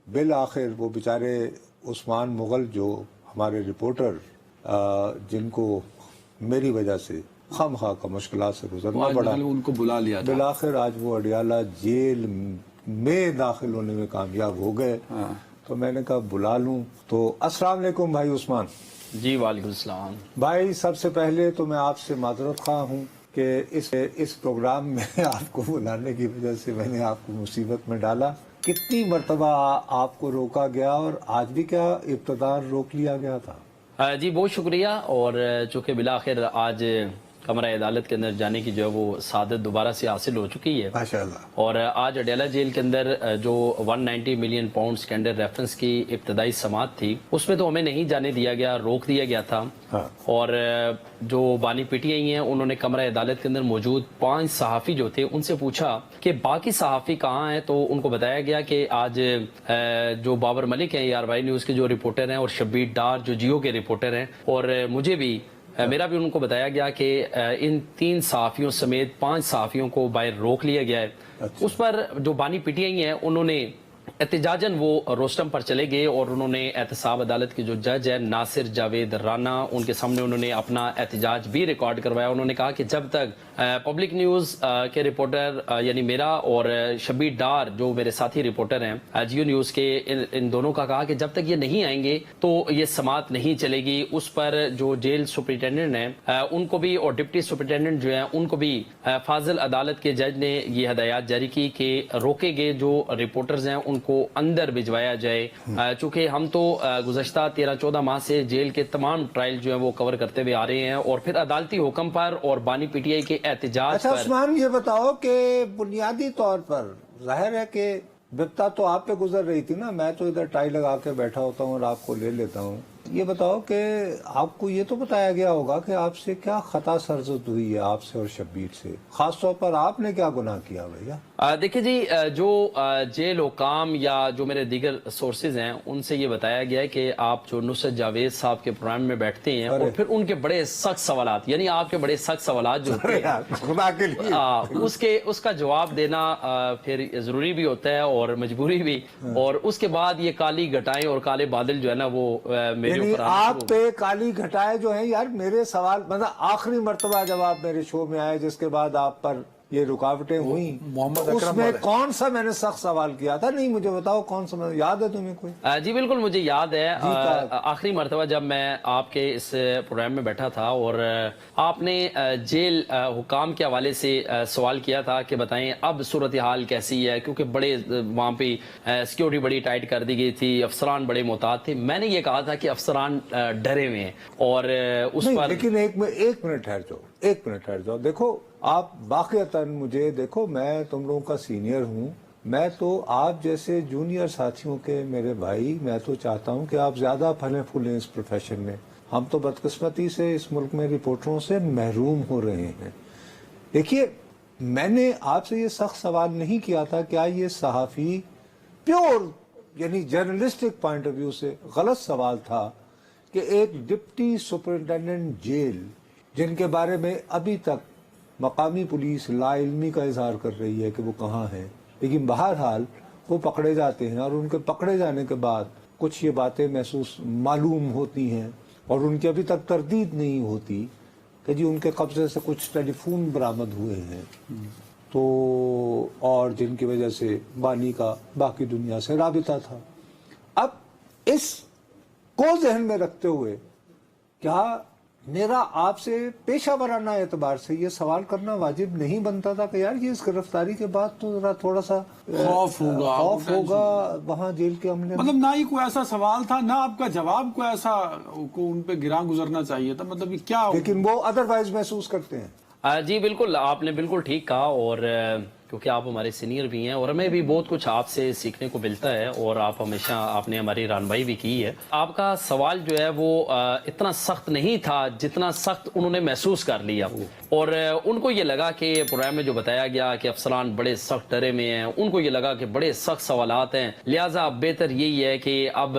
بالآخر وہ بیچارے عثمان مغل جو ہمارے رپورٹر جن کو میری وجہ سے خام خواہ کا مشکلات سے گزرنا پڑا، ان کو بلا لیا تھا، بالآخر آج وہ اڈیالہ جیل میں داخل ہونے میں کامیاب ہو گئے۔ تو میں نے کہا بلا لوں۔ تو السلام علیکم بھائی عثمان۔ جی وعلیکم السلام بھائی سب سے پہلے تو میں آپ سے معذرت خواہ ہوں کہ اس پروگرام میں آپ کو بلانے کی وجہ سے میں نے آپ کو مصیبت میں ڈالا۔ کتنی مرتبہ آپ کو روکا گیا اور آج بھی کیا ابتدار روک لیا گیا تھا؟ جی بہت شکریہ، اور چونکہ بالآخر آج کمرہ عدالت کے اندر جانے کی جو ہے وہ سعادت دوبارہ سے حاصل ہو چکی ہے، ماشاءاللہ۔ اور آج اڈیالہ جیل کے اندر جو 190 ملین پاؤنڈ سکینڈل ریفرنس کی ابتدائی سماعت تھی اس میں تو ہمیں نہیں جانے دیا گیا، روک دیا گیا تھا۔ اور جو بانی پی ٹی آئی ہیں انہوں نے کمرہ عدالت کے اندر موجود 5 صحافی جو تھے ان سے پوچھا کہ باقی صحافی کہاں ہیں، تو ان کو بتایا گیا کہ آج جو بابر ملک ہیں ARY نیوز کے جو رپورٹر ہیں، اور شبیر ڈار جو جیو کے رپورٹر ہیں، اور مجھے بھی میرا بھی ان کو بتایا گیا کہ ان 3 صحافیوں سمیت 5 صحافیوں کو باہر روک لیا گیا ہے۔ اس پر جو بانی پی ٹی آئی ہیں انہوں نے احتجاجاً وہ روسٹم پر چلے گئے، اور انہوں نے احتساب عدالت کے جو جج ہے ناصر جاوید رانا ان کے سامنے انہوں نے اپنا احتجاج بھی ریکارڈ کروایا۔ انہوں نے کہا کہ جب تک پبلک نیوز کے رپورٹر یعنی میرا اور شبیر ڈار جو میرے ساتھی رپورٹر ہیں جیو نیوز کے، ان دونوں کا کہا کہ جب تک یہ نہیں آئیں گے تو یہ سماعت نہیں چلے گی۔ اس پر جو جیل سپرنٹینڈنٹ ہیں ان کو بھی، اور ڈپٹی سپرنٹینڈنٹ جو ہیں ان کو بھی فاضل عدالت کے جج نے یہ ہدایات جاری کی کہ روکے گئے جو رپورٹرز ہیں ان کو اندر بھجوایا جائے، چونکہ ہم تو گزشتہ 13-14 ماہ سے جیل کے تمام ٹرائل جو ہیں وہ کور کرتے ہوئے آ رہے ہیں، اور پھر عدالتی حکم پر اور بانی پی ٹی آئی کے احتجاج اچھا پر۔ عثمان یہ بتاؤ کہ بنیادی طور پر ظاہر ہے کہ بپتا تو آپ پہ گزر رہی تھی نا، میں تو ادھر ٹائی لگا کے بیٹھا ہوتا ہوں اور آپ کو لے لیتا ہوں۔ یہ بتاؤ کہ آپ کو یہ تو بتایا گیا ہوگا کہ آپ سے کیا خطا سرزد ہوئی ہے، آپ سے اور شبیر سے، خاص طور پر آپ نے کیا گناہ کیا بھیا؟ دیکھیں جی، جو جیل حکام یا جو میرے دیگر سورسز ہیں ان سے یہ بتایا گیا ہے کہ آپ جو نصرت جاوید صاحب کے پروگرام میں بیٹھتے ہیں اور پھر ان کے بڑے سخت سوالات، یعنی آپ کے بڑے سخت سوالات جو ہوتے ہیں خدا کے لیے اس کا جواب دینا پھر ضروری بھی ہوتا ہے اور مجبوری بھی، اور اس کے بعد یہ کالی گھٹائیں اور کالے بادل جو ہے نا وہ میرے اوپر آپ پہ کالی گھٹائیں جو ہیں یار، میرے سوال مطلب آخری مرتبہ جب آپ میرے شو میں آئے جس کے بعد آپ پر یہ رکاوٹیں ہوئیں، اس میں کون سا میں نے سخت سوال کیا تھا؟ نہیں مجھے بتاؤ کون سا، یاد ہے تمہیں کوئی؟ جی بالکل مجھے یاد ہے، آخری مرتبہ جب میں آپ کے اس پروگرام میں بیٹھا تھا اور آپ نے جیل حکام کے حوالے سے سوال کیا تھا کہ بتائیں اب صورتحال کیسی ہے، کیونکہ بڑے وہاں پہ سیکیورٹی بڑی ٹائٹ کر دی گئی تھی، افسران بڑے محتاط تھے۔ میں نے یہ کہا تھا کہ افسران ڈرے ہوئے ہیں، اور اس پر لیکن ایک منٹ ٹھہر جاؤ، دیکھو آپ واقعتاً مجھے دیکھو، میں تم لوگوں کا سینئر ہوں، میں تو آپ جیسے جونیئر ساتھیوں کے میرے بھائی، میں تو چاہتا ہوں کہ آپ زیادہ پھلیں پھولیں اس پروفیشن میں۔ ہم تو بدقسمتی سے اس ملک میں رپورٹروں سے محروم ہو رہے ہیں۔ دیکھیے میں نے آپ سے یہ سخت سوال نہیں کیا تھا کیا یہ صحافی پیور یعنی جرنلسٹک پوائنٹ آف ویو سے غلط سوال تھا کہ ایک ڈپٹی سپرنٹینڈنٹ جیل جن کے بارے میں ابھی تک مقامی پولیس لا علمی کا اظہار کر رہی ہے کہ وہ کہاں ہیں، لیکن بہرحال وہ پکڑے جاتے ہیں، اور ان کے پکڑے جانے کے بعد کچھ یہ باتیں معلوم ہوتی ہیں اور ان کی ابھی تک تردید نہیں ہوتی کہ جی ان کے قبضے سے کچھ ٹیلی فون برآمد ہوئے ہیں، تو اور جن کی وجہ سے بانی کا باقی دنیا سے رابطہ تھا۔ اب اس کو ذہن میں رکھتے ہوئے کیا میرا آپ سے پیشہ ورانہ اعتبار سے یہ سوال کرنا واجب نہیں بنتا تھا کہ یار یہ اس گرفتاری کے بعد تو ذرا تھوڑا سا خوف ہوگا وہاں جیل کے عملے، مطلب نہ ہی کوئی ایسا سوال تھا، نہ آپ کا جواب کوئی ایسا کو ان پہ گراں گزرنا چاہیے تھا، مطلب یہ کیا، لیکن وہ ادروائز محسوس کرتے ہیں۔ جی بالکل آپ نے بالکل ٹھیک کہا، اور کیونکہ آپ ہمارے سینئر بھی ہیں اور ہمیں بھی بہت کچھ آپ سے سیکھنے کو ملتا ہے، اور آپ ہمیشہ آپ نے ہماری رہنمائی بھی کی ہے۔ آپ کا سوال جو ہے وہ اتنا سخت نہیں تھا جتنا سخت انہوں نے محسوس کر لیا، اور ان کو یہ لگا کہ پروگرام میں جو بتایا گیا کہ افسران بڑے سخت ڈرے میں ہیں، ان کو یہ لگا کہ بڑے سخت سوالات ہیں، لہٰذا بہتر یہی ہے کہ اب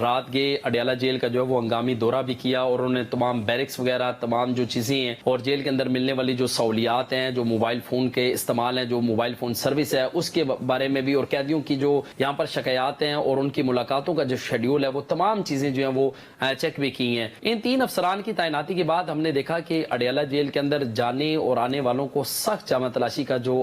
رات گئے اڈیالہ جیل کا جو ہے وہ ہنگامی دورہ بھی کیا اور انہوں نے تمام بیرکس وغیرہ تمام جو چیزیں ہیں اور جیل کے اندر ملنے والی جو سہولیات ہیں جو موبائل فون کے استعمال ہیں جو موبائل فون سروس ہے اس کے بارے میں بھی اور قیدیوں کی جو یہاں پر شکایات ہیں اور ان کی ملاقاتوں کا جو شیڈیول ہے وہ تمام چیزیں جو ہیں وہ چیک بھی کی ہیں. ان 3 افسران کی تعیناتی کے بعد ہم نے دیکھا کہ اڈیالہ جیل کے اندر جانے اور آنے والوں کو سخت جامع تلاشی کا جو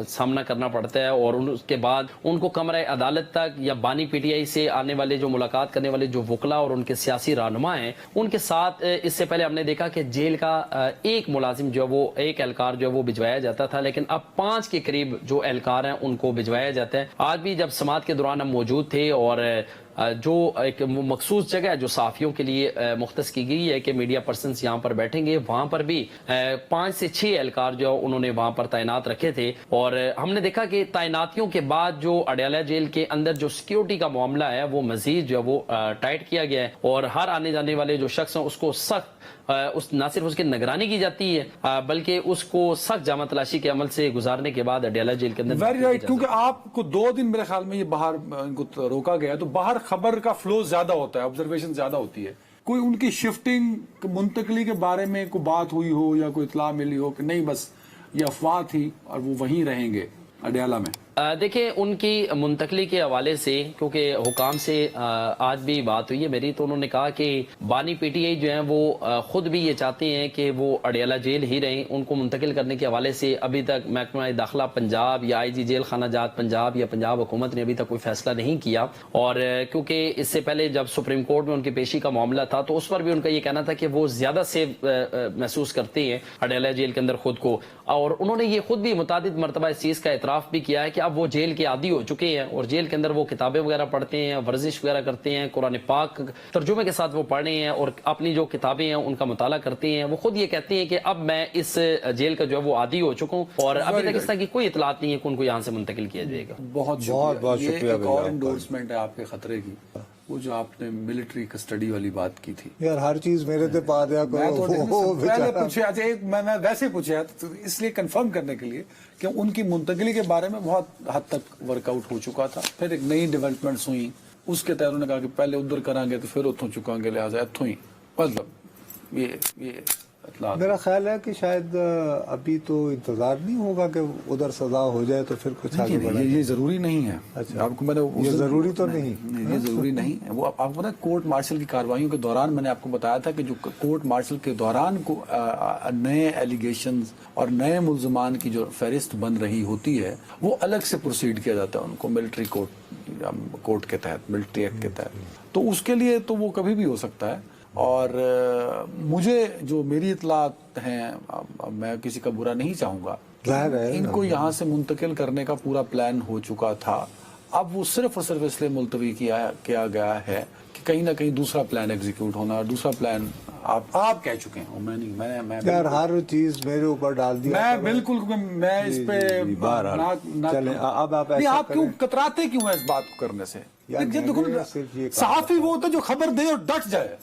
سامنا کرنا پڑتا ہے اور اس کے بعد ان کو کمرہ عدالت تک یا بانی پی ٹی آئی سے آنے والے جو ملاقات کرنے والے جو وکلا اور ان کے سیاسی رہنما ہیں ان کے ساتھ اس سے پہلے ہم نے دیکھا کہ جیل کا ایک ملازم جو ہے وہ ایک اہلکار جو ہے وہ بھجوایا جاتا تھا لیکن اب 5 کے قریب جو اہلکار ہیں ان کو بھجوایا جاتا ہے. آج بھی جب سماعت کے دوران ہم موجود تھے اور جو ایک مخصوص جگہ ہے جو صحافیوں کے لیے مختص کی گئی ہے کہ میڈیا پرسنز یہاں پر بیٹھیں گے وہاں پر بھی 5 سے 6 اہلکار جو انہوں نے وہاں پر تعینات رکھے تھے اور ہم نے دیکھا کہ تعیناتیوں کے بعد جو اڈیالہ جیل کے اندر جو سیکیورٹی کا معاملہ ہے وہ مزید جو ہے وہ ٹائٹ کیا گیا ہے اور ہر آنے جانے والے جو شخص ہیں اس کو سخت نہ صرف اس کی نگرانی کی جاتی ہے بلکہ اس کو سخت جامع تلاشی کے عمل سے گزارنے کے بعد اڈیالہ جیل کے اندر ویری رائٹ. کیونکہ آپ کو 2 دن میرے خیال میں یہ باہر ان کو روکا گیا تو باہر خبر کا فلو زیادہ ہوتا ہے آبزرویشن زیادہ ہوتی ہے. کوئی ان کی شفٹنگ منتقلی کے بارے میں کوئی بات ہوئی ہو یا کوئی اطلاع ملی ہو کہ نہیں بس یہ افواہ تھی اور وہ وہیں رہیں گے اڈیالہ میں؟ دیکھیں ان کی منتقلی کے حوالے سے کیونکہ حکام سے آج بھی بات ہوئی ہے میری تو انہوں نے کہا کہ بانی پی ٹی آئی جو ہیں وہ خود بھی یہ چاہتے ہیں کہ وہ اڈیالہ جیل ہی رہیں. ان کو منتقل کرنے کے حوالے سے ابھی تک محکمہ داخلہ پنجاب یا آئی جی جیل خانہ جات پنجاب یا پنجاب حکومت نے ابھی تک کوئی فیصلہ نہیں کیا اور کیونکہ اس سے پہلے جب سپریم کورٹ میں ان کی پیشی کا معاملہ تھا تو اس پر بھی ان کا یہ کہنا تھا کہ وہ زیادہ سیف محسوس کرتے ہیں اڈیالہ جیل کے اندر خود کو اور انہوں نے یہ خود بھی متعدد مرتبہ اس چیز کا اعتراف بھی کیا ہے کہ اب وہ جیل کے عادی ہو چکے ہیں اور جیل کے اندر وہ کتابیں وغیرہ پڑھتے ہیں ورزش وغیرہ کرتے ہیں قرآن پاک ترجمے کے ساتھ وہ پڑھنے ہیں اور اپنی جو کتابیں ہیں ان کا مطالعہ کرتے ہیں. وہ خود یہ کہتے ہیں کہ اب میں اس جیل کا جو ہے وہ عادی ہو چکا ہوں اور ابھی تک اس طرح کی کوئی اطلاعات نہیں ہے کہ ان کو یہاں سے منتقل کیا جائے گا. بہت شکریہ. ایک اور انڈورسمنٹ ہے آپ کے خطرے کی وہ جو آپ نے ملٹری کسٹڈی والی بات کی تھی. یار ہر چیز میرے تے پا دیا کرو. پہلے پوچھا میں نے ویسے پوچھا اس لیے کنفرم کرنے کے لیے کہ ان کی منتقلی کے بارے میں بہت حد تک ورک آؤٹ ہو چکا تھا. پھر ایک نئی ڈیولپمنٹس ہوئی اس کے تحت انہوں نے کہا کہ پہلے ادھر کریں گے تو پھر اتوں چکاں گے لہٰذا اتوں ہی مطلب یہ میرا خیال ہے کہ شاید ابھی تو انتظار نہیں ہوگا کہ ادھر سزا ہو جائے تو پھر کچھ آگے بڑھے. یہ ضروری نہیں ہے. آپ کو میں نے یہ ضروری تو نہیں یہ ضروری نہیں ہے. وہ آپ کو پتا کورٹ مارشل کی کارروائیوں کے دوران میں نے آپ کو بتایا تھا کہ جو کورٹ مارشل کے دوران کو نئے ایلیگیشنز اور نئے ملزمان کی جو فہرست بن رہی ہوتی ہے وہ الگ سے پروسیڈ کیا جاتا ہے ان کو ملٹری کورٹ کے تحت ملٹری ایکٹ کے تحت. تو اس کے لیے تو وہ کبھی بھی ہو سکتا ہے اور مجھے جو میری اطلاعات ہیں میں کسی کا برا نہیں چاہوں گا ان کو یہاں سے منتقل کرنے کا پورا پلان ہو چکا تھا. اب وہ صرف اور صرف اس لیے ملتوی کیا گیا ہے کہ کہیں نہ کہیں دوسرا پلان ایگزیکیوٹ ہونا اور دوسرا پلان آپ کہہ چکے ہیں. میں یار ہر چیز میرے اوپر ڈال دیا. میں بالکل میں اس پہ آپ کیوں کتراتے کیوں ہیں اس بات کو کرنے سے؟ صحافی وہ ہوتا ہے جو خبر دے اور ڈٹ جائے.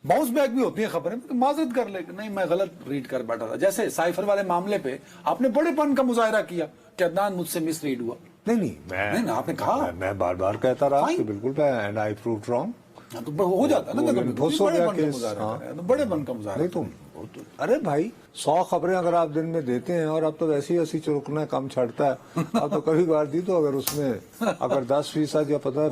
باؤنس بیک بھی ہوتی ہے خبریں معذرت کر لے کہ نہیں میں غلط ریڈ کر بیٹھا تھا. جیسے سائفر والے معاملے پہ آپ نے بڑے پن کا مظاہرہ کیا کہ عدنان مجھ سے مس ریڈ ہوا. نہیں آپ نے کہا میں بار بار کہتا رہا کہ بالکل اینڈ آئی پرووڈ رانگ. تو ہو جاتا ہے نا بڑے پن کا مظاہرہ. نہیں تم ارے بھائی 100 خبریں اگر آپ دن میں دیتے ہیں اور اب تو ویسے ہی ایسی چرکنا کم چھڑتا ہے اب تو کبھی بار دی تو اگر اس میں اگر 10% یا 15